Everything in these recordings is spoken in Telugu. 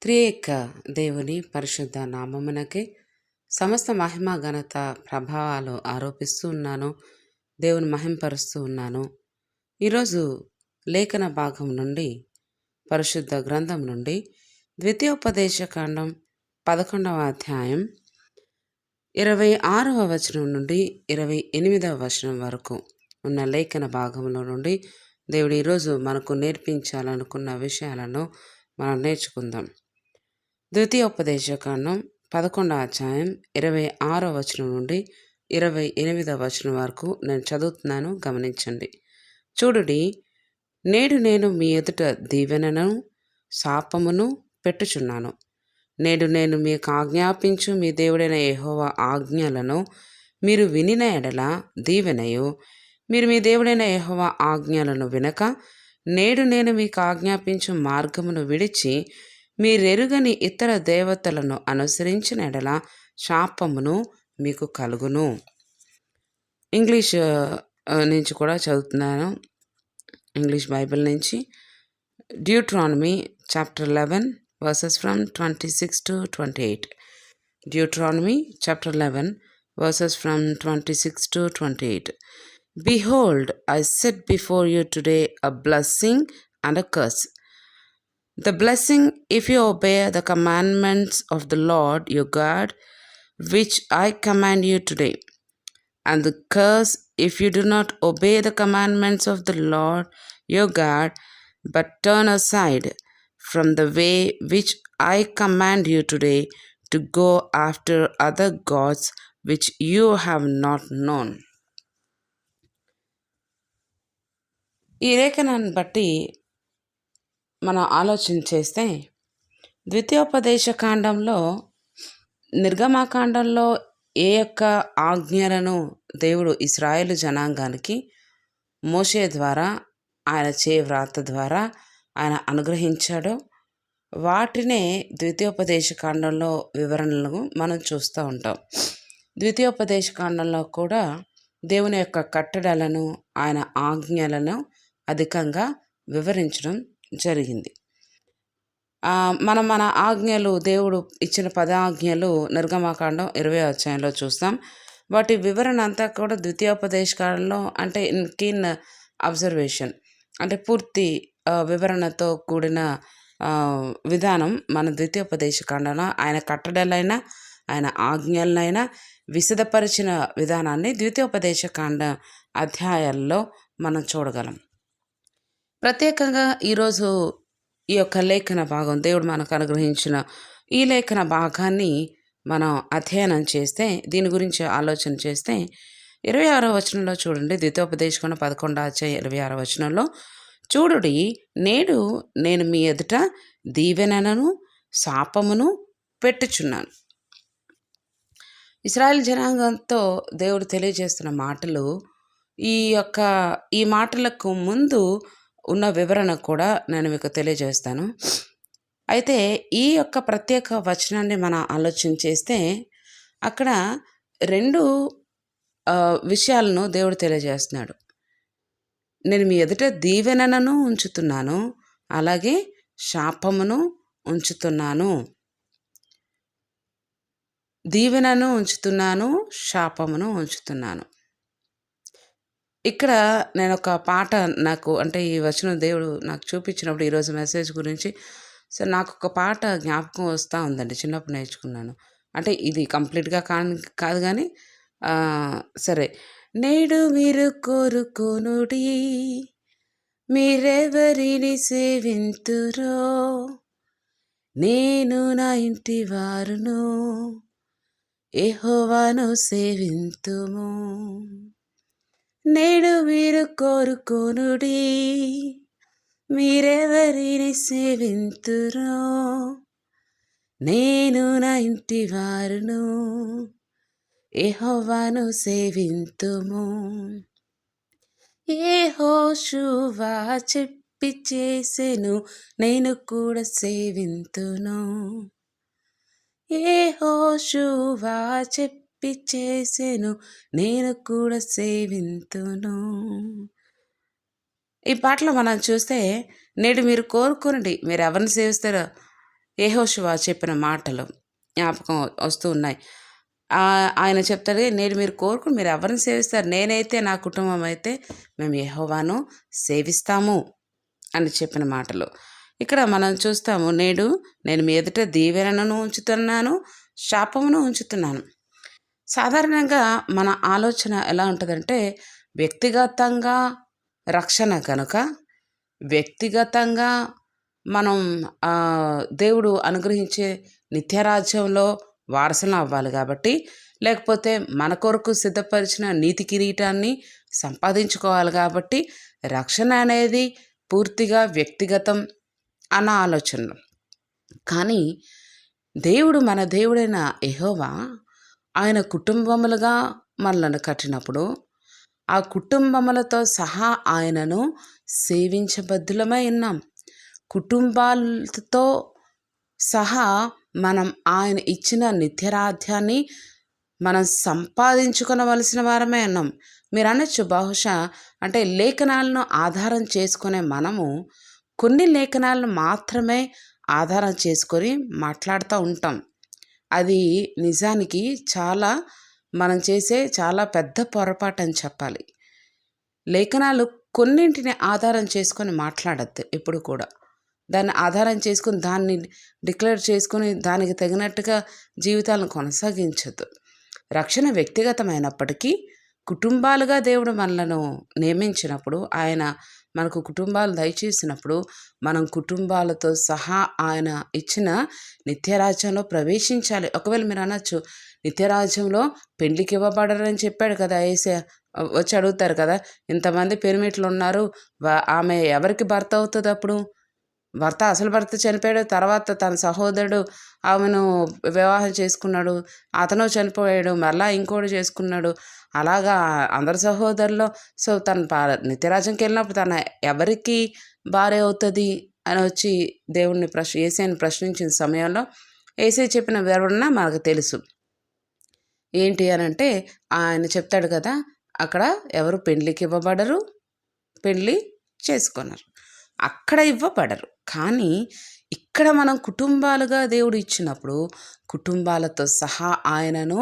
త్రియేక దేవుని పరిశుద్ధ నామమునకే సమస్త మహిమ ఘనత ప్రభావాలు ఆరోపిస్తూ ఉన్నాను. దేవుని మహింపరుస్తూ ఉన్నాను. ఈరోజు లేఖన భాగం నుండి, పరిశుద్ధ గ్రంథం నుండి ద్వితీయోపదేశ కాండం 11వ అధ్యాయం 26వ వచనం నుండి 28వ వచనం వరకు ఉన్న లేఖన భాగంలో నుండి దేవుడు ఈరోజు మనకు నేర్పించాలనుకున్న విషయాలను మనం నేర్చుకుందాం. ద్వితీయోపదేశకాండం 11వ అధ్యాయం 26వ వచనం నుండి 28వ వచనం వరకు నేను చదువుతున్నాను, గమనించండి. చూడుడి, నేడు నేను మీ ఎదుట దీవెనను శాపమును పెట్టుచున్నాను. నేడు నేను మీకు ఆజ్ఞాపించు మీ దేవుడైన యెహోవా ఆజ్ఞలను మీరు వినిన ఎడల దీవెనయు, మీరు మీ దేవుడైన యెహోవా ఆజ్ఞలను వినక నేడు నేను మీకు ఆజ్ఞాపించు మార్గమును విడిచి మీరెరుగని ఇతర దేవతలను అనుసరించిన ఎడల శాపమును మీకు కలుగును. ఇంగ్లీష్ నుంచి కూడా చదువుతున్నాను, ఇంగ్లీష్ బైబిల్ నుంచి. Deuteronomy chapter 11 verses from 26 to 28. Deuteronomy chapter 11 verses from 26 to 28. Behold, I set before you today a blessing and a curse. The blessing, if you obey the commandments of the Lord your God, which I command you today. And the curse, if you do not obey the commandments of the Lord your God, but turn aside from the way which I command you today to go after other gods which you have not known. ఈ లేఖనాన్ని బట్టి మనం ఆలోచన చేస్తే, ద్వితీయోపదేశ కాండంలో, నిర్గమాకాండంలో ఏ యొక్క ఆజ్ఞలను దేవుడు ఇశ్రాయేలు జనాంగానికి మోషే ద్వారా, ఆయన వ్రాత ద్వారా ఆయన అనుగ్రహించాడో వాటినే ద్వితీయోపదేశ కాండంలో వివరణలను మనం చూస్తూ ఉంటాం. ద్వితీయోపదేశ కాండంలో కూడా దేవుని యొక్క కట్టడలను, ఆయన ఆజ్ఞలను అధికంగా వివరించడం జరిగింది. మన ఆజ్ఞలు, దేవుడు ఇచ్చిన 10 ఆజ్ఞలు నిర్గమాకాండం 20వ అధ్యాయంలో చూస్తాం. వాటి వివరణ అంతా కూడా ద్వితీయోపదేశ కాలంలో, అంటే ఇన్ కీన్ అబ్జర్వేషన్, అంటే పూర్తి వివరణతో కూడిన విధానం మన ద్వితీయోపదేశ కాండంలో ఆయన కట్టడలైనా ఆయన ఆజ్ఞలనైనా విశదపరిచిన విధానాన్ని ద్వితీయోపదేశ కాండ అధ్యాయాల్లో మనం చూడగలం. ప్రత్యేకంగా ఈరోజు ఈ యొక్క లేఖన భాగం, దేవుడు మనకు అనుగ్రహించిన ఈ లేఖన భాగాన్ని మనం అధ్యయనం చేస్తే, దీని గురించి ఆలోచన చేస్తే 26వ వచనంలో చూడండి. ద్వితీయోపదేశకాండం 11వ అధ్యాయం 26వ వచనంలో, చూడుడి, నేడు నేను మీ ఎదుట దీవెనను శాపమును పెట్టుచున్నాను. ఇశ్రాయేల్ జనాంగంతో దేవుడు తెలియజేస్తున్న మాటలు, ఈ మాటలకు ముందు ఉన్న వివరణ కూడా నేను మీకు తెలియజేస్తాను. అయితే ఈ యొక్క ప్రత్యేక వచనాన్ని మనం ఆలోచన చేస్తే, అక్కడ 2 విషయాలను దేవుడు తెలియజేస్తున్నాడు. నేను మీ ఎదుట దీవెనను ఉంచుతున్నాను, అలాగే శాపమును ఉంచుతున్నాను. దీవెనను ఉంచుతున్నాను, శాపమును ఉంచుతున్నాను. ఇక్కడ నేను ఒక పాట, నాకు అంటే ఈ వచనం దేవుడు నాకు చూపించినప్పుడు ఈరోజు మెసేజ్ గురించి, సో నాకు ఒక పాట జ్ఞాపకం వస్తూ ఉందండి. చిన్నప్పుడు నేర్చుకున్నాను, అంటే ఇది కంప్లీట్గా కాదు కానీ సరే. నేడు మీరు కోరుకోనుడి, మీరెవరిని సేవింతురో, నేను నా ఇంటి వారును యెహోవాను సేవింతుము. నేడు మీరు కోరుకోనుడి, మీరెవరిని సేవింతురో, నేను నా ఇంటి వారును యెహోవాను సేవింతుము. యెహోషువ చెప్పి చేసెను, నేను కూడా సేవింతును. యెహోషువ చెప్పి చేసెను, నేను కూడా సేవింతును. ఈ పాటలో మనం చూస్తే, నేడు మీరు కోరుకోనండి, మీరు ఎవరిని సేవిస్తారో యెహోషువ చెప్పిన మాటలు జ్ఞాపకం వస్తూ ఉన్నాయి. ఆయన చెప్తాడు, నేను మీరు కోరుకుని మీరు ఎవరిని సేవిస్తారు? నేనైతే నా కుటుంబం అయితే మేము యెహోవాను సేవిస్తాము అని చెప్పిన మాటలు. ఇక్కడ మనం చూస్తాము, నేను మీ ఎదుట దీవెనను ఉంచుతున్నాను, శాపమును ఉంచుతున్నాను. సాధారణంగా మన ఆలోచన ఎలా ఉంటుందంటే, వ్యక్తిగతంగా రక్షణ కనుక వ్యక్తిగతంగా మనం దేవుడు అనుగ్రహించే నిత్యరాజ్యంలో వారసులం అవ్వాలి కాబట్టి, లేకపోతే మన కొరకు సిద్ధపరిచిన నీతి కిరీటాన్ని సంపాదించుకోవాలి కాబట్టి, రక్షణ అనేది పూర్తిగా వ్యక్తిగతం అన్న ఆలోచనలు. కానీ మన దేవుడైన యెహోవా ఆయన కుటుంబములుగా మనలను కట్టినప్పుడు, ఆ కుటుంబములతో సహా ఆయనను సేవించబద్ధులమై ఉన్నాం. కుటుంబాలతో సహా మనం ఆయన ఇచ్చిన నిత్యరాధ్యాన్ని మనం సంపాదించుకొనవలసిన వారమే ఉన్నాం. మీరు అనొచ్చు బహుశా, అంటే లేఖనాలను ఆధారం చేసుకునే మనము కొన్ని లేఖనాలను మాత్రమే ఆధారం చేసుకొని మాట్లాడుతూ ఉంటాం. అది నిజానికి మనం చేసే చాలా పెద్ద పొరపాటు అని చెప్పాలి. లేఖనాలు కొన్నింటిని ఆధారం చేసుకొని మాట్లాడద్దు ఎప్పుడు కూడా. దాన్ని ఆధారం చేసుకుని దాన్ని డిక్లేర్ చేసుకొని దానికి తగినట్టుగా జీవితాలను కొనసాగించద్దు. రక్షణ వ్యక్తిగతమైనప్పటికీ కుటుంబాలుగా దేవుడు మనలను నియమించినప్పుడు, ఆయన మనకు కుటుంబాలు దయచేసినప్పుడు, మనం కుటుంబాలతో సహా ఆయన ఇచ్చిన నిత్యరాజ్యంలో ప్రవేశించాలి. ఒకవేళ మీరు అనొచ్చు, నిత్యరాజ్యంలో పెండ్లికి ఇవ్వబడరని చెప్పాడు కదా యేసయ్య. వచ్చి అడుగుతారు కదా, ఇంతమంది పెనిమిట్లు ఉన్నారు, ఆమె ఎవరికి భర్త అవుతుంది? అప్పుడు అసలు భర్త చనిపోయాడు, తర్వాత తన సహోదరుడు ఆమెను వివాహం చేసుకున్నాడు, అతను చనిపోయాడు, మరలా ఇంకోటి చేసుకున్నాడు. అలాగా అందరి సహోదరుల్లో తను నిత్యరాజ్యంకి వెళ్ళినప్పుడు తన ఎవరికి భార్య అవుతుంది అని వచ్చి యేసయ్యని ప్రశ్నించిన సమయంలో యేసయ్య చెప్పిన వివరణ మనకు తెలుసు. ఏంటి అని అంటే, ఆయన చెప్తాడు కదా, అక్కడ ఎవరు పెండ్లికి ఇవ్వబడరు, పెండ్లి చేసుకున్నారు, అక్కడ ఇవ్వబడరు. కానీ ఇక్కడ మనం కుటుంబాలుగా దేవుడు ఇచ్చినప్పుడు కుటుంబాలతో సహా ఆయనను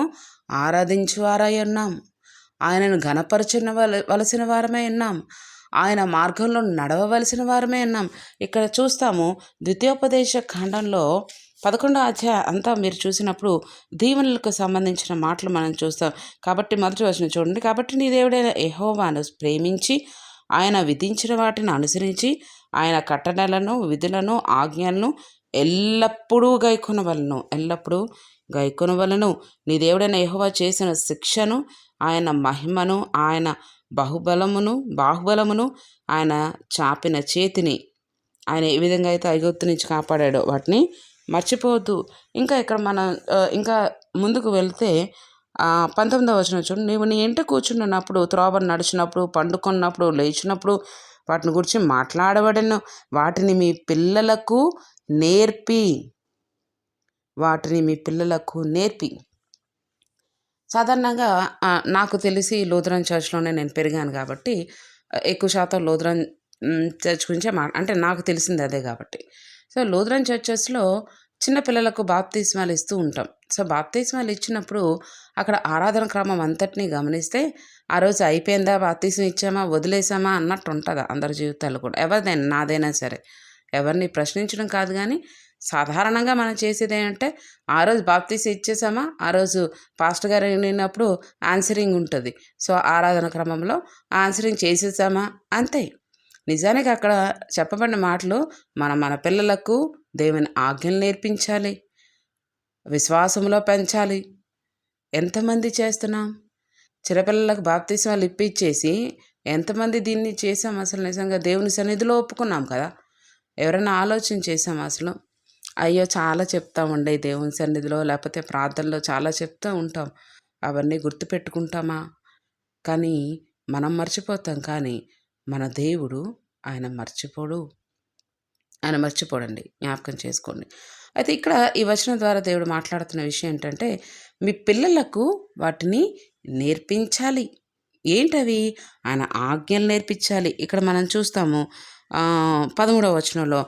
ఆరాధించువారై ఉన్నాం, ఆయనను వలసిన వారమై ఉన్నాం, ఆయన మార్గంలో నడవవలసిన వారమే ఉన్నాం. ఇక్కడ చూస్తాము, ద్వితీయోపదేశ ఖండంలో 11వ అధ్యాయం అంతా మీరు చూసినప్పుడు దీవెనలకు సంబంధించిన మాటలు మనం చూస్తాం. కాబట్టి మొదటి వచనం చూడండి. కాబట్టి నీ దేవుడైన యెహోవాను ప్రేమించి ఆయన విధించిన వాటిని అనుసరించి ఆయన కట్టడలను, విధులను, ఆజ్ఞలను ఎల్లప్పుడూ గైకొనవలను. నీ దేవుడైన యెహోవా చేసిన శిక్షను, ఆయన మహిమను, ఆయన బాహుబలమును, ఆయన చాపిన చేతిని, ఆయన ఏ విధంగా అయితే ఐగుప్తు నుంచి కాపాడాడో వాటిని మర్చిపోవద్దు. ఇంకా ఇక్కడ మనం ఇంకా ముందుకు వెళ్తే 19వ వచనం చూడండి. నీవు నీ ఇంట కూర్చున్నప్పుడు, త్రోవను నడిచినప్పుడు, పండుకున్నప్పుడు, లేచినప్పుడు వాటిని గురించి మాట్లాడబడను. వాటిని మీ పిల్లలకు నేర్పి. సాధారణంగా నాకు తెలిసి లూథరన్ చర్చ్లోనే నేను పెరిగాను కాబట్టి ఎక్కువ శాతం లూథరన్ చర్చ్ గురించే అంటే నాకు తెలిసింది అదే కాబట్టి. లూథరన్ చర్చెస్లో చిన్నపిల్లలకు బాప్తిస్మాలు ఇస్తూ ఉంటాం. బాప్తిస్మాలు ఇచ్చినప్పుడు అక్కడ ఆరాధన క్రమం అంతటినీ గమనిస్తే, ఆ రోజు అయిపోయిందా, బాప్తిస్మం ఇచ్చామా, వదిలేసామా అన్నట్టు ఉంటుంది అందరి జీవితాలు కూడా. ఎవరిదైనా, నాదైనా సరే, ఎవరిని ప్రశ్నించడం కాదు. కానీ సాధారణంగా మనం చేసేది ఏంటంటే, ఆ రోజు బాప్తిస్మం ఇచ్చేసామా, ఆ రోజు పాస్టర్ గారు వెళ్ళినప్పుడు ఆన్సరింగ్ ఉంటుంది. ఆరాధన క్రమంలో ఆన్సరింగ్ చేసేసామా, అంతే. నిజానికి అక్కడ చెప్పబడిన మాటలు మన పిల్లలకు దేవుని ఆజ్ఞలు నేర్పించాలి, విశ్వాసంలో పెంచాలి. ఎంతమంది చేస్తున్నాం? చిన్నపిల్లలకు బాప్తిస్మాలు ఇప్పించేసి ఎంతమంది దీన్ని చేసాం? అసలు నిజంగా దేవుని సన్నిధిలో ఒప్పుకున్నాం కదా? ఎవరైనా ఆలోచన చేసాం అసలు? అయ్యో, చాలా చెప్తామండి దేవుని సన్నిధిలో, లేకపోతే ప్రార్థనలో చాలా చెప్తూ ఉంటాం. అవన్నీ గుర్తుపెట్టుకుంటామా? కానీ మనం మర్చిపోతాం. కానీ మన దేవుడు ఆయన మర్చిపోడండి, జ్ఞాపకం చేసుకోండి. అయితే ఇక్కడ ఈ వచనం ద్వారా దేవుడు మాట్లాడుతున్న విషయం ఏంటంటే, మీ పిల్లలకు వాటిని నేర్పించాలి. ఏంటవి? ఆయన ఆజ్ఞలు నేర్పించాలి. ఇక్కడ మనం చూస్తాము 13వ వచనంలో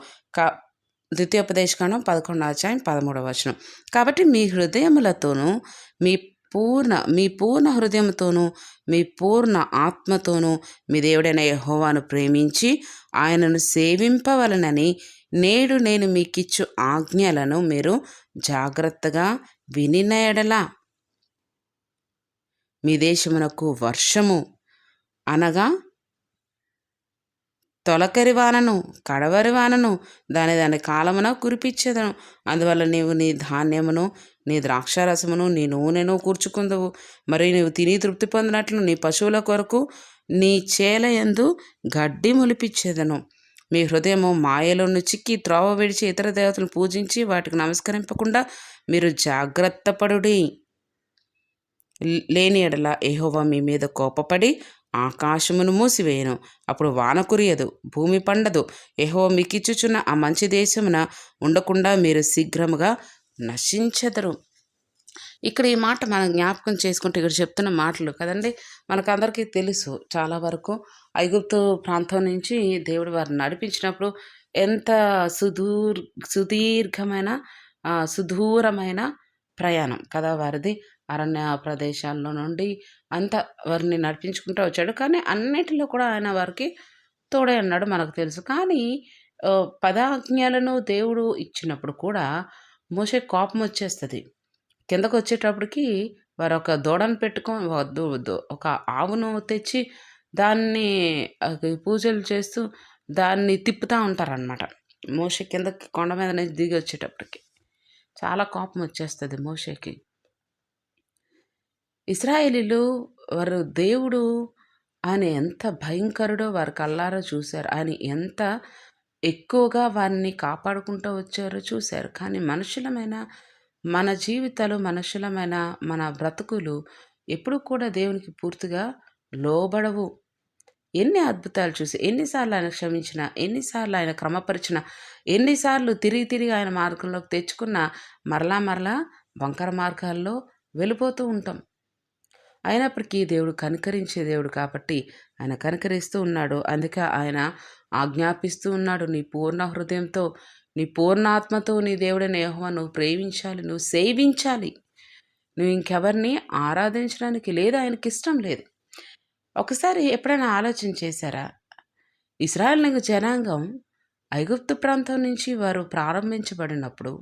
ద్వితీయోపదేశకాండం 11 అధ్యాయం 13 కాబట్టి మీ హృదయములతోనూ మీ పూర్ణ హృదయంతోనూ మీ పూర్ణ ఆత్మతోనూ మీ దేవుడైన యెహోవాను ప్రేమించి ఆయనను సేవింపవలనని నేడు నేను మీకిచ్చు ఆజ్ఞలను మీరు జాగ్రత్తగా వినిన ఎడల మీ దేశమునకు వర్షము అనగా తొలకరి వానను కడవరి వానను దాని కాలమున కురిపించేదను. అందువల్ల నీవు నీ ధాన్యమును నీ ద్రాక్షారసమును నీ నూనెను కూర్చుకుందువు. మరియు నీవు తిని తృప్తి పొందినట్లు నీ పశువుల కొరకు నీ చేలయందు గడ్డి మొలిపించేదను. మీ హృదయము మాయలోను చిక్కి త్రోవ విడిచి ఇతర దేవతలను పూజించి వాటికి నమస్కరింపకుండా మీరు జాగ్రత్త పడుడి. లేని ఎడల యెహోవా మీ మీద కోపపడి ఆకాశమును మూసివేయను, అప్పుడు వాన కురియదు, భూమి పండదు. యెహోవా మీకిచ్చుచున్న ఆ మంచి దేశమున ఉండకుండా మీరు శీఘ్రముగా నశించెదరు. ఇక్కడ ఈ మాట మనం జ్ఞాపకం చేసుకుంటే ఇక్కడ చెప్తున్న మాటలు కదండి, మనకందరికీ తెలుసు. చాలా వరకు ఐగుప్తు ప్రాంతం నుంచి దేవుడు వారిని నడిపించినప్పుడు ఎంత సుదీర్ఘమైన సుదూరమైన ప్రయాణం కదా వారిది. అరణ్య ప్రదేశాల్లో నుండి అంతా వారిని నడిపించుకుంటూ వచ్చాడు. కానీ అన్నిటిలో కూడా ఆయన వారికి తోడే అన్నాడు మనకు తెలుసు. కానీ పదాజ్ఞలను దేవుడు ఇచ్చినప్పుడు కూడా మోషే కోపం వచ్చేస్తుంది. కిందకు వచ్చేటప్పటికి వారు ఒక దూడను పెట్టుకొని ఒక ఆవును తెచ్చి దాన్ని పూజలు చేస్తూ దాన్ని తిప్పుతూ ఉంటారనమాట. మోషే కిందకి కొండ మీద నుంచి దిగి వచ్చేటప్పటికి చాలా కోపం వచ్చేస్తుంది మోషేకి. ఇశ్రాయేలీలు వారు దేవుడు ఆయన ఎంత భయంకరుడో వారు కళ్ళారా చూశారు. ఆయన ఎంత ఎక్కువగా వారిని కాపాడుకుంటూ వచ్చారో చూశారు. కానీ మనుషులమైన మన జీవితాలు, మనుషులమైన మన బ్రతుకులు ఎప్పుడు కూడా దేవునికి పూర్తిగా లోబడవు. ఎన్ని అద్భుతాలు చూసి, ఎన్నిసార్లు ఆయన క్షమించిన, ఎన్నిసార్లు ఆయన క్రమపరిచిన, ఎన్నిసార్లు తిరిగి ఆయన మార్గంలోకి తెచ్చుకున్న మరలా వంకర మార్గాల్లో వెళ్ళిపోతూ ఉంటాం. అయినప్పటికీ దేవుడు కనికరించే దేవుడు కాబట్టి ఆయన కనికరిస్తూ ఉన్నాడు. అందుకే ఆయన ఆజ్ఞాపిస్తూ ఉన్నాడు, నీ పూర్ణ హృదయంతో నీ పూర్ణాత్మతో నీ దేవుడైన యెహోవాను నువ్వు ప్రేమించాలి, నువ్వు సేవించాలి. నువ్వు ఇంకెవరిని ఆరాధించడానికి లేదు, ఆయనకి ఇష్టం లేదు. ఒకసారి ఎప్పుడైనా ఆలోచన చేశారా? ఇశ్రాయేలు జనాంగం ఐగుప్తు ప్రాంతం నుంచి వారు ప్రారంభించబడినప్పుడు,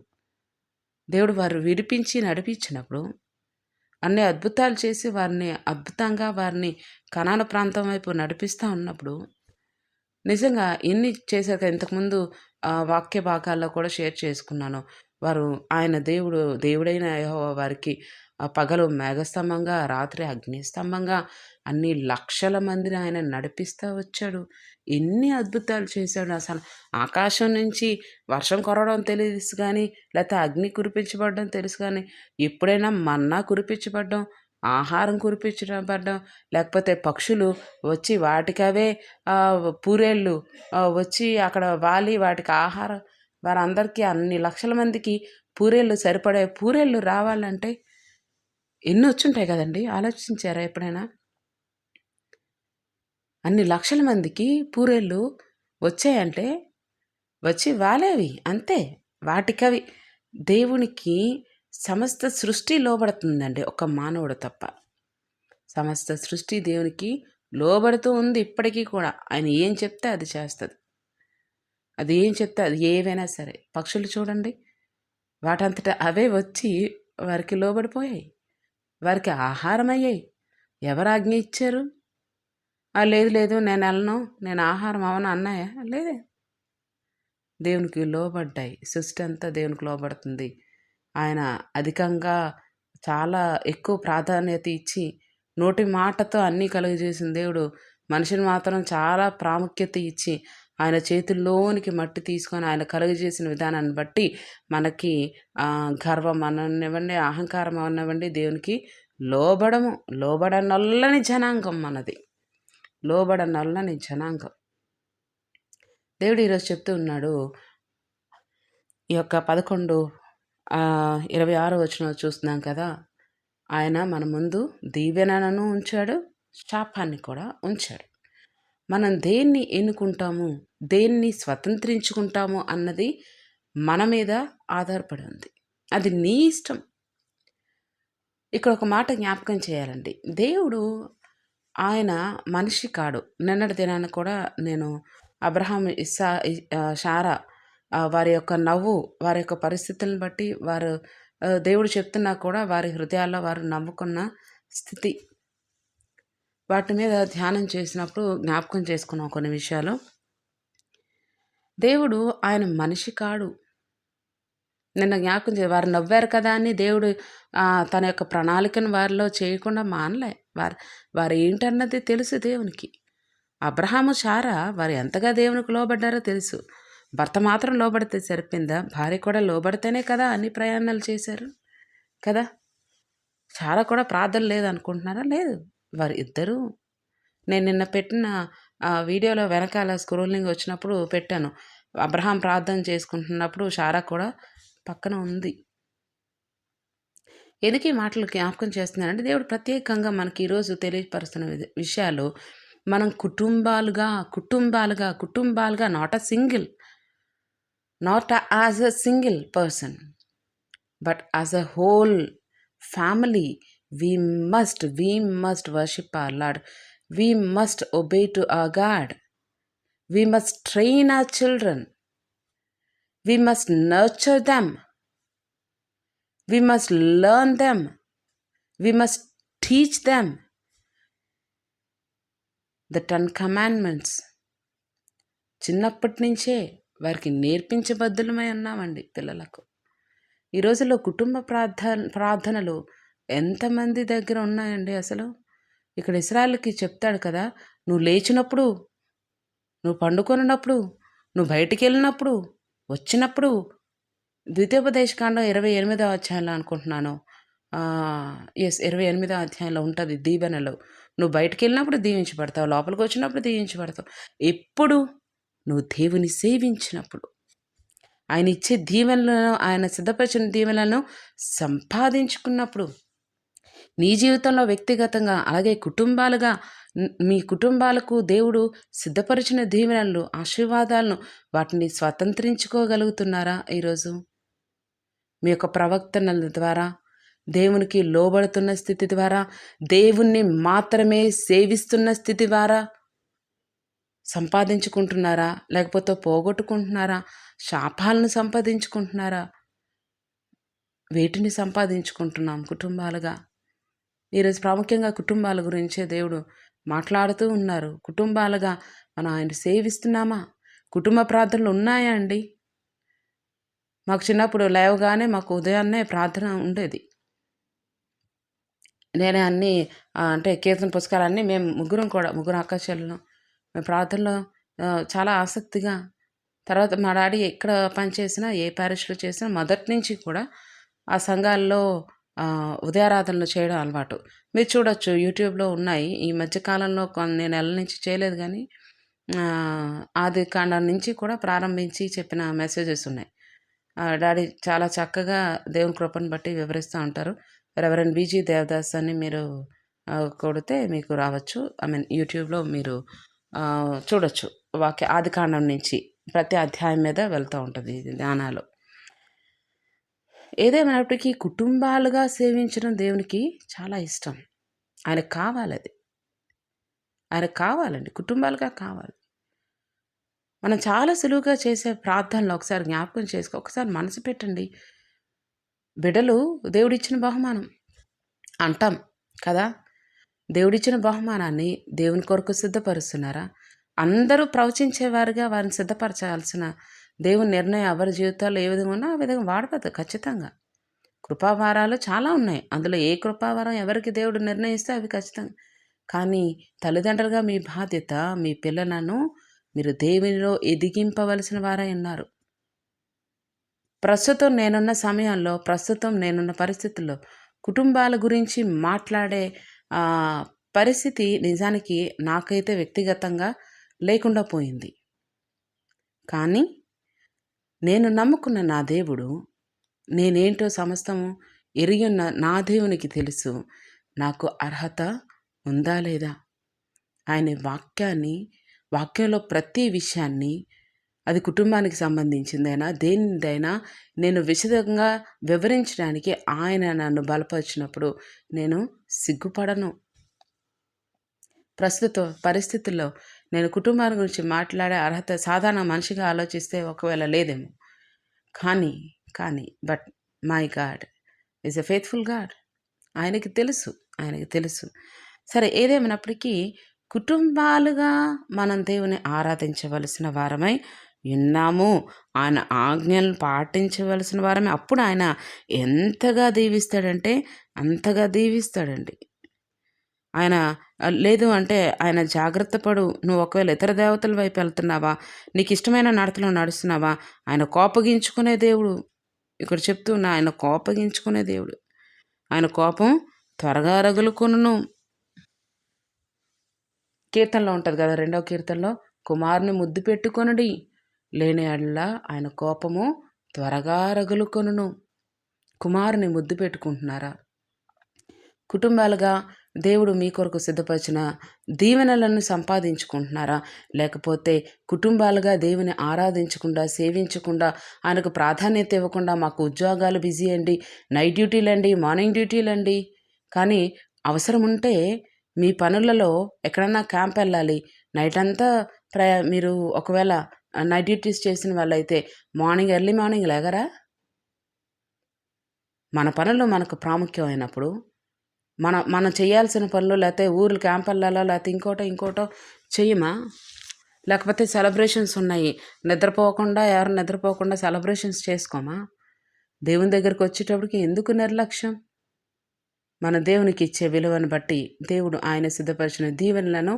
దేవుడు వారు విడిపించి నడిపించినప్పుడు, అన్ని అద్భుతాలు చేసి వారిని కనాను ప్రాంతం వైపు నడిపిస్తూ ఉన్నప్పుడు నిజంగా ఎన్ని చేశాక ఇంతకుముందు వాక్య భాగాల్లో కూడా షేర్ చేసుకున్నాను. వారు ఆయన దేవుడైన యెహోవా వారికి పగలు మేఘస్తంభంగా, రాత్రి అగ్నిస్తంభంగా అన్ని లక్షల మందిని ఆయన నడిపిస్తూ వచ్చాడు. ఎన్ని అద్భుతాలు చేశాడు. అసలు ఆకాశం నుంచి వర్షం కురవడం తెలుసు కానీ, లేకపోతే అగ్ని కురిపించబడడం తెలుసు కానీ, ఎప్పుడైనా మన్నా కురిపించబడడం, ఆహారం కురిపించబడడం, లేకపోతే పక్షులు వచ్చి వాటికవే పూరేళ్ళు వచ్చి అక్కడ వాలి వాటికి ఆహారం, వారందరికీ అన్ని లక్షల మందికి పూరేళ్ళు సరిపడే పూరేళ్ళు రావాలంటే ఎన్ని వచ్చుంటాయి కదండి. ఆలోచించారా ఎప్పుడైనా? అన్ని లక్షల మందికి పూరేళ్ళు వచ్చాయంటే వచ్చి వాలేవి అంతే. వాటికవి దేవునికి సమస్త సృష్టి లోబడుతుందండి, ఒక మానవుడు తప్ప. సమస్త సృష్టి దేవునికి లోబడుతూ ఉంది ఇప్పటికీ కూడా. ఆయన ఏం చెప్తే అది చేస్తుంది. అది ఏం చెప్తే అది ఏవైనా సరే. పక్షులు చూడండి, వాటంతటా అవే వచ్చి వారికి లోబడిపోయాయి, వారికి ఆహారం అయ్యాయి. ఎవరు ఆజ్ఞ ఇచ్చారు? లేదు నేను వెళ్ళను, నేను ఆహారం అవను అన్నాయా? లేదే. దేవునికి లోబడ్డాయి. సృష్టి అంతా దేవునికి లోబడుతుంది. ఆయన అధికంగా చాలా ఎక్కువ ప్రాధాన్యత ఇచ్చి నోటి మాటతో అన్నీ కలుగజేసిన దేవుడు మనిషిని మాత్రం చాలా ప్రాముఖ్యత ఇచ్చి ఆయన చేతుల్లోనికి మట్టి తీసుకొని ఆయన కలుగజేసిన విధానాన్ని బట్టి మనకి గర్వం అననివ్వండి, అహంకారం అననివ్వండి, దేవునికి లోబడనొల్లని జనాంగం మనది. లోబడనొల్లని జనాంగం. దేవుడు ఈరోజు చెప్తూ ఉన్నాడు, ఈ యొక్క 11:26 చూస్తున్నాం కదా. ఆయన మన ముందు దీవెనను ఉంచాడు, శాపాన్ని కూడా ఉంచాడు. మనం దేన్ని ఎన్నుకుంటాము, దేన్ని స్వతంత్రించుకుంటాము అన్నది మన మీద ఆధారపడి ఉంది. అది నీ ఇష్టం. ఇక్కడ ఒక మాట జ్ఞాపకం చేయాలండి. దేవుడు ఆయన మనిషి కాడు. నిన్నటి దినాన కూడా నేను అబ్రహాం, శారా వారి యొక్క నవ్వు, వారి యొక్క పరిస్థితులను బట్టి వారు దేవుడు చెప్తున్నా కూడా వారి హృదయాల్లో వారు నమ్ముకున్న స్థితి, వాటి మీద ధ్యానం చేసినప్పుడు జ్ఞాపకం చేసుకున్నాం కొన్ని విషయాలు. దేవుడు ఆయన మనిషి కాడు. నిన్న జ్ఞాపకం వారు నవ్వారు కదా అని దేవుడు తన యొక్క ప్రణాళికను వారిలో చేయకుండా మానలే. వారు ఏంటన్నది తెలుసు దేవునికి. అబ్రహాము, శారా వారు ఎంతగా దేవునికి లోబడ్డారో తెలుసు. భర్త మాత్రం లోబడితే సరిపోయిందా? భార్య కూడా లోబడితేనే కదా అన్ని ప్రయాణాలు చేశారు కదా. శారా కూడా ప్రార్థన లేదనుకుంటున్నారా? లేదు. వారు ఇద్దరూ, నేను నిన్న పెట్టిన వీడియోలో వెనకాల స్క్రోలింగ్ వచ్చినప్పుడు పెట్టాను. అబ్రహాం ప్రార్థన చేసుకుంటున్నప్పుడు శారా కూడా పక్కన ఉంది. ఎందుకు ఈ మాటలు జ్ఞాపకం చేస్తున్నానంటే, దేవుడు ప్రత్యేకంగా మనకి ఈరోజు తెలియపరుస్తున్న విషయాలు మనం కుటుంబాలుగా not as a single person but as a whole family we must worship our Lord. We must obey to our God. We must train our children. We must nurture them. We must learn them. We must teach them the 10 commandments. చిన్నప్పటి నుంచే వారికి నేర్పించబద్ధులమై ఉన్నామండి పిల్లలకు. ఈ రోజుల్లో కుటుంబ ప్రార్థనలు ఎంతమంది దగ్గర ఉన్నాయండి అసలు. ఇక్కడ ఇశ్రాయేలుకి చెప్తాడు కదా, నువ్వు లేచినప్పుడు, నువ్వు పండుకొనినప్పుడు, నువ్వు బయటికి వెళ్ళినప్పుడు, వచ్చినప్పుడు, ద్వితీయోపదేశకాండం 28వ అధ్యాయంలో అనుకుంటున్నాను, 28వ అధ్యాయంలో ఉంటుంది దీవెనలు. నువ్వు బయటికి వెళ్ళినప్పుడు దీవించబడతావు, లోపలికి వచ్చినప్పుడు దీవించబడతావు. ఎప్పుడు? నువ్వు దేవుని సేవించినప్పుడు, ఆయన ఇచ్చే దీవెనలను, ఆయన సిద్ధపరిచిన దీవెనలను సంపాదించుకున్నప్పుడు, నీ జీవితంలో వ్యక్తిగతంగా అలాగే కుటుంబాలుగా మీ కుటుంబాలకు దేవుడు సిద్ధపరిచిన దీవెనలు, ఆశీర్వాదాలను వాటిని స్వతంత్రించుకోగలుగుతున్నారా? ఈరోజు మీ యొక్క ప్రవర్తనల ద్వారా, దేవునికి లోబడుతున్న స్థితి ద్వారా, దేవుణ్ణి మాత్రమే సేవిస్తున్న స్థితి ద్వారా సంపాదించుకుంటున్నారా? లేకపోతే పోగొట్టుకుంటున్నారా? శాపాలను సంపాదించుకుంటున్నారా? వేటిని సంపాదించుకుంటున్నాం కుటుంబాలుగా? ఈరోజు ప్రాముఖ్యంగా కుటుంబాల గురించే దేవుడు మాట్లాడుతూ ఉన్నారు. కుటుంబాలుగా మనం ఆయన సేవిస్తున్నామా? కుటుంబ ప్రార్థనలు ఉన్నాయా అండి? మాకు చిన్నప్పుడు లేవగానే మాకు ఉదయాన్నే ప్రార్థన ఉండేది. నేనే అన్నీ అంటే కీర్తన పుస్తకాలన్నీ మేము ముగ్గురు అక్క చెల్లెలు మేము ప్రార్థనలో చాలా ఆసక్తిగా. తర్వాత మా డాడీ ఎక్కడ పనిచేసినా, ఏ ప్యారిష్లో చేసినా మొదటి నుంచి కూడా ఆ సంఘాల్లో ఉదయారాధనలు చేయడం అలవాటు. మీరు చూడొచ్చు, యూట్యూబ్లో ఉన్నాయి. ఈ మధ్యకాలంలో కొన్ని నెలల నుంచి చేయలేదు, కానీ ఆది కాండం నుంచి కూడా ప్రారంభించి చెప్పిన మెసేజెస్ ఉన్నాయి. డాడీ చాలా చక్కగా దేవుని కృపను బట్టి వివరిస్తూ ఉంటారు. రెవరెండ్ బీజీ దేవదాస్ అని మీరు కొడితే మీకు రావచ్చు. యూట్యూబ్లో మీరు చూడొచ్చు. ఆది కాండం నుంచి ప్రతి అధ్యాయం మీద వెళ్తూ ఉంటుంది ధ్యానాలు. ఏదేమైనప్పటికీ కుటుంబాలుగా సేవించడం దేవునికి చాలా ఇష్టం. ఆయనకు కావాలి, అది ఆయనకు కావాలండి. కుటుంబాలుగా కావాలి. మనం చాలా సులువుగా చేసే ప్రార్థనలు ఒకసారి జ్ఞాపకం ఒకసారి మనసు పెట్టండి. బిడ్డలు దేవుడిచ్చిన బహుమానం అంటాం కదా. దేవుడిచ్చిన బహుమానాన్ని దేవుని కొరకు సిద్ధపరుస్తున్నారా? అందరూ ప్రవచించేవారుగా వారిని సిద్ధపరచాల్సిన దేవుని నిర్ణయం ఎవరి జీవితాల్లో ఏ విధంగా ఉన్నా ఆ విధంగా వాడపడదు. ఖచ్చితంగా కృపావారాలు చాలా ఉన్నాయి. అందులో ఏ కృపావారం ఎవరికి దేవుడు నిర్ణయిస్తే అవి ఖచ్చితంగా. కానీ తల్లిదండ్రులుగా మీ బాధ్యత, మీ పిల్లలను మీరు దేవునిలో ఎదిగింపవలసిన వారై ఉన్నారు. ప్రస్తుతం నేనున్న పరిస్థితుల్లో కుటుంబాల గురించి మాట్లాడే పరిస్థితి నిజానికి నాకైతే వ్యక్తిగతంగా లేకుండా పోయింది. కానీ నేను నమ్ముకున్న నా దేవుడు, నేనేంటో సమస్తము ఎరిగిన నా దేవునికి తెలుసు. నాకు అర్హత ఉందా లేదా? ఆయన వాక్యంలో ప్రతి విషయాన్ని అది కుటుంబానికి సంబంధించిందైనా దేనిదైనా నేను విశదంగా వివరించడానికి ఆయన నన్ను బలపరిచినప్పుడు నేను సిగ్గుపడను. ప్రస్తుత పరిస్థితుల్లో నేను కుటుంబాల గురించి మాట్లాడే అర్హత సాధారణ మనిషిగా ఆలోచిస్తే ఒకవేళ లేదేమో. కానీ but my God is a faithful God. ఆయనకి తెలుసు. సరే, ఏదేమైనప్పటికీ కుటుంబాలుగా మనం దేవుని ఆరాధించవలసిన వారమై ఉన్నాము. ఆయన ఆజ్ఞలను పాటించవలసిన వారమే. అప్పుడు ఆయన ఎంతగా దీవిస్తాడంటే అంతగా దీవిస్తాడండి. ఆయన లేదు అంటే ఆయన జాగ్రత్త పడు, నువ్వు ఒకవేళ ఇతర దేవతల వైపు వెళ్తున్నావా, నీకు ఇష్టమైన నడతలో నడుస్తున్నావా, ఆయన కోపగించుకునే దేవుడు. ఇక్కడ చెప్తున్నా, ఆయన కోపగించుకునే దేవుడు. ఆయన కోపం త్వరగా రగులుకొనును. కీర్తనలో ఉంటుంది కదా, 2వ కీర్తనలో, కుమారుని ముద్దు పెట్టుకొనుడి, లేని యెడల ఆయన కోపము త్వరగా రగులుకొనును. కుమారుని ముద్దు పెట్టుకుంటున్నారా? కుటుంబాలుగా దేవుడు మీ కొరకు సిద్ధపరిచిన దీవెనలను సంపాదించుకుంటున్నారా? లేకపోతే కుటుంబాలుగా దేవుని ఆరాధించకుండా, సేవించకుండా, ఆయనకు ప్రాధాన్యత ఇవ్వకుండా, మాకు ఉద్యోగాలు బిజీ అండి, నైట్ డ్యూటీలండి, మార్నింగ్ డ్యూటీలండి, కానీ అవసరం ఉంటే మీ పనులలో ఎక్కడన్నా క్యాంప్ వెళ్ళాలి, నైట్ అంతా మీరు ఒకవేళ నైట్ డ్యూటీస్ చేసిన వాళ్ళైతే ఎర్లీ మార్నింగ్ లేగరా? మన పనులు మనకు ప్రాముఖ్యమైనప్పుడు మనం చేయాల్సిన పనులు, లేకపోతే ఊర్లు క్యాంప్ వెళ్ళాలా, లేకపోతే ఇంకోటో చెయ్యమా? లేకపోతే సెలబ్రేషన్స్ ఉన్నాయి, ఎవరు నిద్రపోకుండా సెలబ్రేషన్స్ చేసుకోమా? దేవుని దగ్గరికి వచ్చేటప్పటికి ఎందుకు నిర్లక్ష్యం? మన దేవునికి ఇచ్చే విలువను బట్టి దేవుడు ఆయన సిద్ధపరిచిన దీవెనలను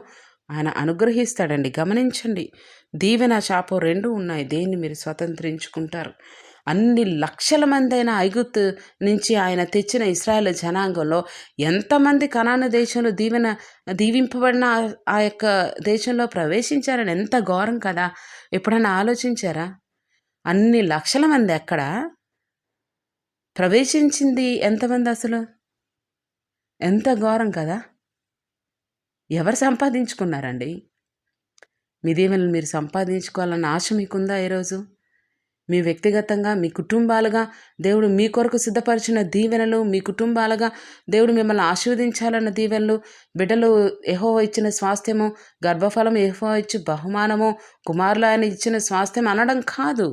ఆయన అనుగ్రహిస్తాడండి. గమనించండి, దీవెన శాపం 2 ఉన్నాయి. దేన్ని మీరు స్వతంత్రించుకుంటారు? అన్ని లక్షల మంది అయిన ఐగుప్తు నుంచి ఆయన తెచ్చిన ఇశ్రాయేలు జనాంగంలో ఎంతమంది కనాను దేశంలో దీవింపబడిన ఆ యొక్క దేశంలో ప్రవేశించారని ఎంత ఘోరం కదా! ఎప్పుడైనా ఆలోచించారా? అన్ని లక్షల మంది ఎక్కడ ప్రవేశించింది? ఎంతమంది అసలు? ఎంత ఘోరం కదా! ఎవరు సంపాదించుకున్నారండి? మీ దీవెనలు మీరు సంపాదించుకోవాలన్న ఆశ మీకుందా ఈరోజు? మీ వ్యక్తిగతంగా, మీ కుటుంబాలుగా దేవుడు మీ కొరకు సిద్ధపరిచిన దీవెనలు, మీ కుటుంబాలుగా దేవుడు మిమ్మల్ని ఆశీర్వదించాలన్న దీవెనలు, బిడ్డలు యెహోవా ఇచ్చిన స్వాస్థ్యము, గర్భఫలం యెహోవా ఇచ్చు బహుమానము, కుమారులు ఆయన ఇచ్చిన స్వాస్థ్యం అనడం కాదు.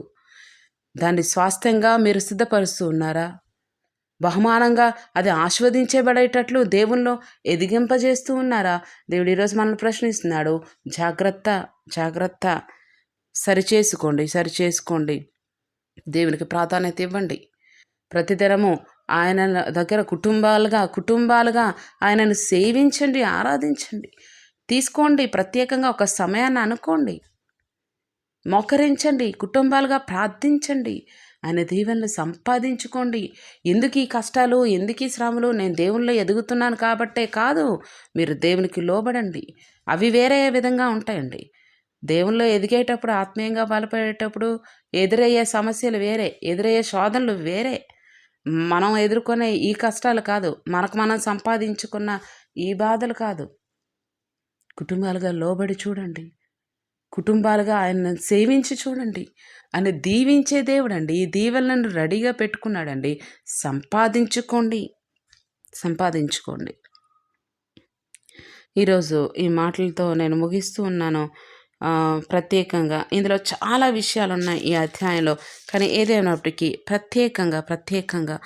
దాన్ని స్వాస్థ్యంగా మీరు సిద్ధపరుస్తూ ఉన్నారా? బహుమానంగా అది ఆస్వాదించబడేటట్లు దేవుల్లో ఎదిగింపజేస్తూ ఉన్నారా? దేవుడు ఈరోజు మనల్ని ప్రశ్నిస్తున్నాడు. జాగ్రత్త, సరిచేసుకోండి. దేవునికి ప్రాధాన్యత ఇవ్వండి. ప్రతిదినము ఆయన దగ్గర కుటుంబాలుగా ఆయనను సేవించండి, ఆరాధించండి. తీసుకోండి, ప్రత్యేకంగా ఒక సమయాన్ని అనుకోండి, మోకరించండి, కుటుంబాలుగా ప్రార్థించండి, ఆయన దీవెనలు సంపాదించుకోండి. ఎందుకు ఈ కష్టాలు, ఎందుకు ఈ శ్రమలు? నేను దేవునిలో ఎదుగుతున్నాను కాబట్టే కాదు. మీరు దేవునికి లోబడండి. అవి వేరే విధంగా ఉంటాయండి. దేవునిలో ఎదిగేటప్పుడు, ఆత్మీయంగా బలపడేటప్పుడు ఎదురయ్యే సమస్యలు వేరే, ఎదురయ్యే శోధనలు వేరే. మనం ఎదుర్కొనే ఈ కష్టాలు కాదు, మనకు మనం సంపాదించుకున్న ఈ బాధలు కాదు. కుటుంబాలుగా లోబడి చూడండి, కుటుంబాలుగా ఆయనను సేవించి చూడండి. ఆయన దీవించే దేవుడండి. ఈ దీవెనలను రెడీగా పెట్టుకున్నాడండి. సంపాదించుకోండి. ఈరోజు ఈ మాటలతో నేను ముగిస్తూ ఉన్నాను. ప్రత్యేకంగా ఇందులో చాలా విషయాలు ఉన్నాయి ఈ అధ్యాయంలో, కానీ ఏదైనప్పటికీ ప్రత్యేకంగా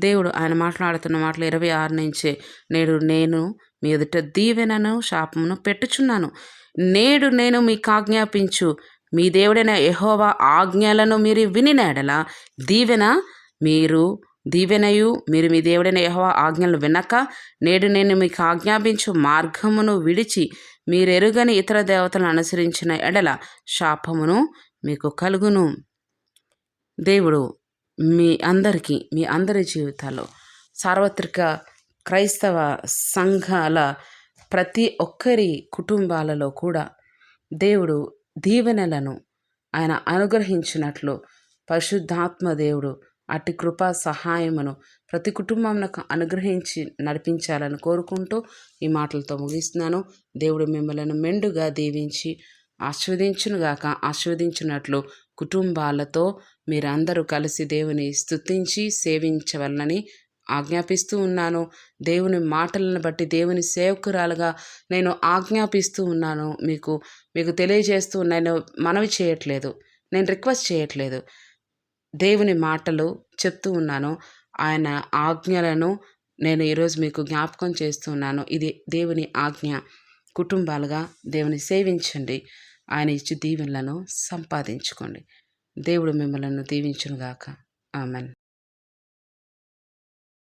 దేవుడు ఆయన మాట్లాడుతున్న మాటలు 26 నుంచే, నేడు నేను మీ ఎదుట దీవెనను శాపమును పెట్టుచున్నాను. నేడు నేను మీకు ఆజ్ఞాపించు మీ దేవుడైన యెహోవా ఆజ్ఞలను మీరు వినిన యెడల దీవెనయు మీరు మీ దేవుడైన యెహోవా ఆజ్ఞలను వినక, నేడు నేను మీకు ఆజ్ఞాపించు మార్గమును విడిచి మీరెరుగని ఇతర దేవతలను అనుసరించిన ఎడల శాపమును మీకు కలుగును. దేవుడు మీ అందరి జీవితాల్లో, సార్వత్రిక క్రైస్తవ సంఘాల ప్రతి ఒక్కరి కుటుంబాలలో కూడా దేవుడు దీవెనలను ఆయన అనుగ్రహించినట్లు పరిశుద్ధాత్మ దేవుడు అట్టి కృపా సహాయమును ప్రతి కుటుంబంకు అనుగ్రహించి నడిపించాలని కోరుకుంటూ ఈ మాటలతో ముగిస్తున్నాను. దేవుడు మిమ్మల్ని మెండుగా దీవించి ఆశీర్వదించినట్లు కుటుంబాలతో మీరందరూ కలిసి దేవుని స్తుతించి సేవించవలనని ఆజ్ఞాపిస్తూ ఉన్నాను. దేవుని మాటలను బట్టి దేవుని సేవకురాలుగా నేను ఆజ్ఞాపిస్తూ ఉన్నాను. మీకు తెలియజేస్తూ నేను మనవి చేయట్లేదు, నేను రిక్వెస్ట్ చేయట్లేదు, దేవుని మాటలు చెప్తూ ఉన్నాను. ఆయన ఆజ్ఞలను నేను ఈరోజు మీకు జ్ఞాపకం చేస్తున్నాను. ఇది దేవుని ఆజ్ఞ. కుటుంబాలుగా దేవుని సేవించండి, ఆయన ఇచ్చి దీవెనలను సంపాదించుకోండి. దేవుడు మిమ్మల్ని దీవించునుగాక. ఆమెన్.